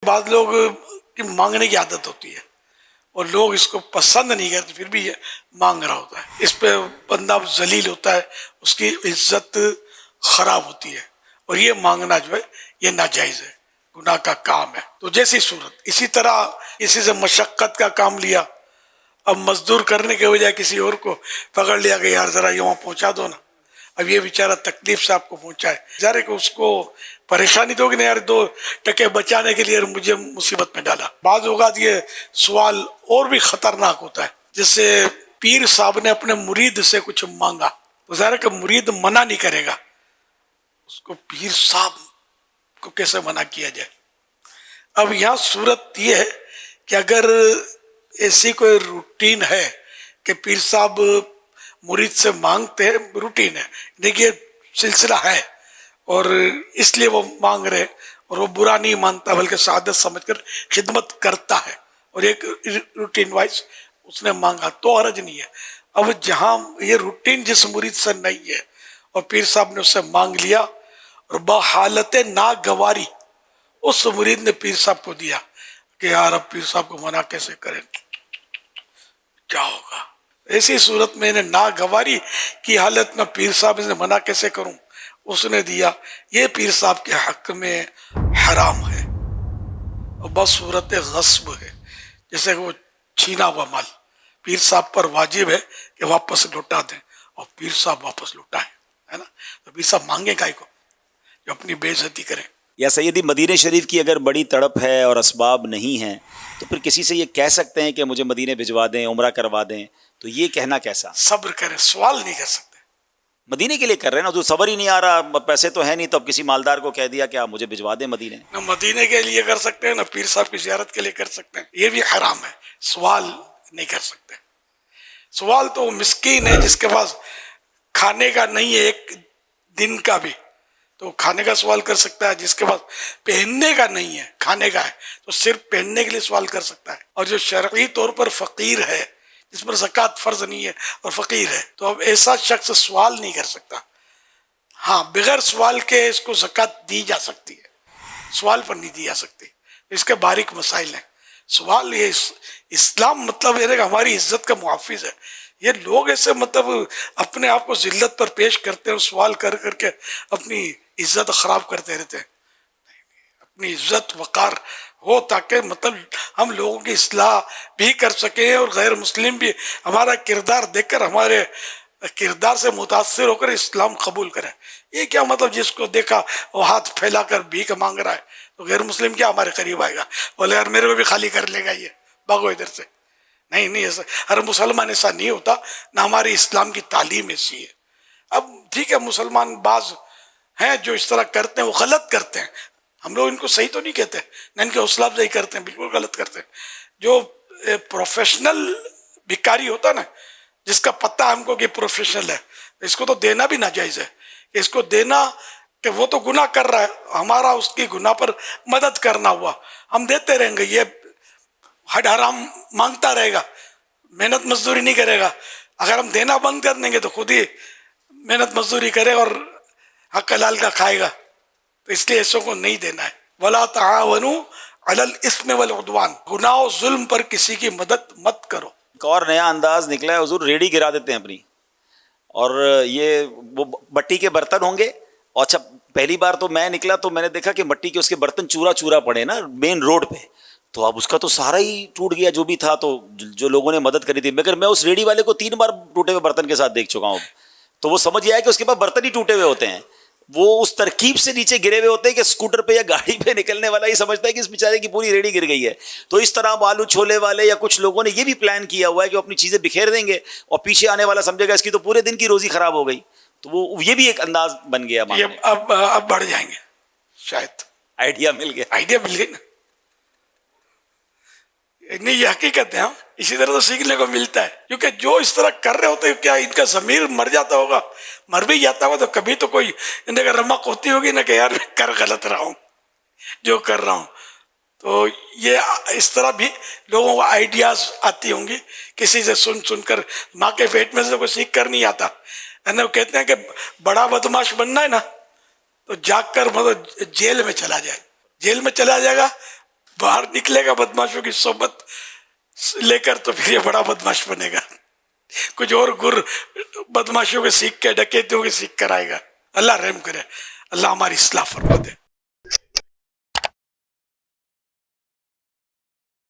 بعض لوگ کی مانگنے کی عادت ہوتی ہے اور لوگ اس کو پسند نہیں کرتے، پھر بھی یہ مانگ رہا ہوتا ہے، اس پہ بندہ ذلیل ہوتا ہے، اس کی عزت خراب ہوتی ہے، اور یہ مانگنا جو ہے یہ ناجائز ہے، گناہ کا کام ہے۔ تو جیسی صورت، اسی طرح اسی سے مشقت کا کام لیا، اب مزدور کرنے کے بجائے کسی اور کو پکڑ لیا کہ یار ذرا یہ وہاں پہنچا دو نا، اب یہ بیچارہ تکلیف سے آپ کو پہنچائے، ظاہر ہے کہ اس کو پریشانی تو ہوگی نا، یار 2 ٹکے بچانے کے لیے مجھے مصیبت میں ڈالا۔ بعض اوقات یہ سوال اور بھی خطرناک ہوتا ہے، جیسے پیر صاحب نے اپنے مرید سے کچھ مانگا، تو ظاہر ہے کہ مرید منع نہیں کرے گا، اس کو پیر صاحب کو کیسے منع کیا جائے؟ اب یہاں صورت یہ ہے کہ اگر ایسی کوئی روٹین ہے کہ پیر صاحب مرید سے مانگتے ہیں، روٹین ہے، دیکھیے سلسلہ ہے اور اس لیے وہ مانگ رہے، اور وہ برا نہیں مانتا بلکہ سعادت سمجھ کر خدمت کرتا ہے، اور ایک روٹین وائز اس نے مانگا تو حرج نہیں ہے۔ اب جہاں یہ روٹین جس مرید سے نہیں ہے اور پیر صاحب نے اس سے مانگ لیا اور بحالت ناگواری اس مرید نے پیر صاحب کو دیا کہ یار اب پیر صاحب کو منع کیسے کریں، کیا ہوگا؟ ایسی صورت میں انہیں ناگواری کی حالت میں پیر صاحب سے منع کیسے کروں، اس نے دیا، یہ پیر صاحب کے حق میں حرام ہے، اور بس صورت غصب ہے، جیسے کہ وہ چھینا ہوا مال پیر صاحب پر واجب ہے کہ واپس لوٹا دیں، اور پیر صاحب واپس لوٹائیں، ہے نا؟ تو پیر صاحب مانگے کائے کو جو اپنی بے عزتی کریں۔ یا سیدی مدینہ شریف کی اگر بڑی تڑپ ہے اور اسباب نہیں ہیں تو پھر کسی سے یہ کہہ سکتے ہیں کہ مجھے مدینہ بھجوا دیں، عمرہ کروا دیں، تو یہ کہنا کیسا؟ صبر کریں، سوال نہیں کر سکتے، مدینے کے لیے کر رہے ہیں نا، تو صبر ہی نہیں آ رہا، پیسے تو ہے نہیں، تو اب کسی مالدار کو کہہ دیا کہ آپ مجھے بھجوا دیں مدینے۔ نہ مدینے کے لیے کر سکتے ہیں نہ پیر صاحب کی زیارت کے لیے کر سکتے ہیں، یہ بھی حرام ہے، سوال نہیں کر سکتے۔ سوال تو وہ مسکین ہے جس کے پاس کھانے کا نہیں ہے ایک دن کا بھی، تو کھانے کا سوال کر سکتا ہے، جس کے پاس پہننے کا نہیں ہے کھانے کا ہے تو صرف پہننے کے لیے سوال کر سکتا ہے، اور جو شرعی طور پر فقیر ہے، جس پر زکوٰۃ فرض نہیں ہے اور فقیر ہے، تو اب ایسا شخص سوال نہیں کر سکتا۔ ہاں بغیر سوال کے اس کو زکوٰۃ دی جا سکتی ہے، سوال پر نہیں دی جا سکتی، اس کے باریک مسائل ہیں۔ سوال یہ اسلام مطلب یہ ہے کہ ہماری عزت کا محافظ ہے، یہ لوگ ایسے مطلب اپنے آپ کو ذلت پر پیش کرتے ہیں، سوال کر کر کے اپنی عزت خراب کرتے رہتے ہیں۔ اپنی عزت وقار ہو تاکہ مطلب ہم لوگوں کی اصلاح بھی کر سکیں اور غیر مسلم بھی ہمارا کردار دیکھ کر ہمارے کردار سے متاثر ہو کر اسلام قبول کریں۔ یہ کیا مطلب جس کو دیکھا وہ ہاتھ پھیلا کر بھیک مانگ رہا ہے تو غیر مسلم کیا ہمارے قریب آئے گا، بولے یار میرے کو بھی خالی کر لے گا، یہ بھاگو ادھر سے۔ نہیں ایسا ہر مسلمان ایسا نہیں ہوتا، نہ ہماری اسلام کی تعلیم ایسی ہے۔ اب ٹھیک ہے مسلمان بعض ہیں جو اس طرح کرتے ہیں، وہ غلط کرتے ہیں، ہم لوگ ان کو صحیح تو نہیں کہتے، نہ ان کی حوصلہ افزائی کرتے ہیں، بالکل غلط کرتے ہیں۔ جو پروفیشنل بھکاری ہوتا نا، جس کا پتہ ہم کو کہ پروفیشنل ہے، اس کو تو دینا بھی ناجائز ہے، اس کو دینا کہ وہ تو گناہ کر رہا ہے، ہمارا اس کی گناہ پر مدد کرنا ہوا، ہم دیتے رہیں گے، یہ حد حرام مانگتا رہے گا، محنت مزدوری نہیں کرے گا۔ اگر ہم دینا بند کر دیں گے تو خود ہی محنت مزدوری کرے اور حق حلال کا کھائے گا، تو اس لیے ایسوں کو نہیں دینا ہے۔ وَلَا تَعَاوَنُوا عَلَى الْإِثْمِ وَالْعُدْوَانِ، گناہ و ظلم پر کسی کی مدد مت کرو۔ ایک اور نیا انداز نکلا ہے، حضور ریڑھی گرا دیتے ہیں اپنی، اور یہ وہ مٹی کے برتن ہوں گے، اور اچھا پہلی بار تو میں نکلا تو میں نے دیکھا کہ مٹی کے اس کے برتن چورا چورا پڑے نا مین روڈ پہ، تو اب اس کا تو سارا ہی ٹوٹ گیا جو بھی تھا، تو جو لوگوں نے مدد کری تھی، مگر میں اس ریڑھی والے کو 3 بار ٹوٹے ہوئے برتن کے ساتھ دیکھ چکا ہوں، تو وہ سمجھ گیا ہے کہ اس کے پاس برتن ہی ٹوٹے ہوئے ہوتے ہیں، وہ اس ترکیب سے نیچے گرے ہوئے ہوتے ہیں کہ اسکوٹر پہ یا گاڑی پہ نکلنے والا یہ سمجھتا ہے کہ اس بیچارے کی پوری ریڑھی گر گئی ہے۔ تو اس طرح آلو چھولے والے یا کچھ لوگوں نے یہ بھی پلان کیا ہوا ہے کہ وہ اپنی چیزیں بکھیر دیں گے اور پیچھے آنے والا سمجھے گا اس کی تو پورے دن کی روزی خراب ہو گئی، تو وہ یہ بھی ایک انداز بن گیا، یہ اب بڑھ جائیں گے، شاید آئیڈیا مل گیا۔ آئیڈیا مل گئی نا، نہیں یہ حقیقت ہے، اسی طرح تو سیکھنے کو ملتا ہے، کیونکہ جو اس طرح کر رہے ہوتے ہیں کیا ان کا ضمیر مر جاتا ہوگا، مر بھی جاتا ہوگا تو کبھی تو کوئی ان کا رمق ہوتی ہوگی نا کہ یار میں کر غلط رہا ہوں جو کر رہا ہوں۔ تو یہ اس طرح بھی لوگوں کو آئیڈیاز آتی ہوں گی، کسی سے سن کر، ماں کے پیٹ میں سے کوئی سیکھ کر نہیں آتا ہے نا۔ وہ کہتے ہیں کہ بڑا بدماش بننا ہے نا تو جاگ کر مطلب جیل میں چلا جائے، جیل میں چلا جائے گا، باہر نکلے گا بدماشوں کی صحبت لے کر تو پھر یہ بڑا بدماش بنے گا، کچھ اور گر بدماشوں کے سیکھ کے ڈکیتوں کے سیکھ کر آئے گا۔ اللہ رحم کرے، اللہ ہماری اصلاح فرما دے۔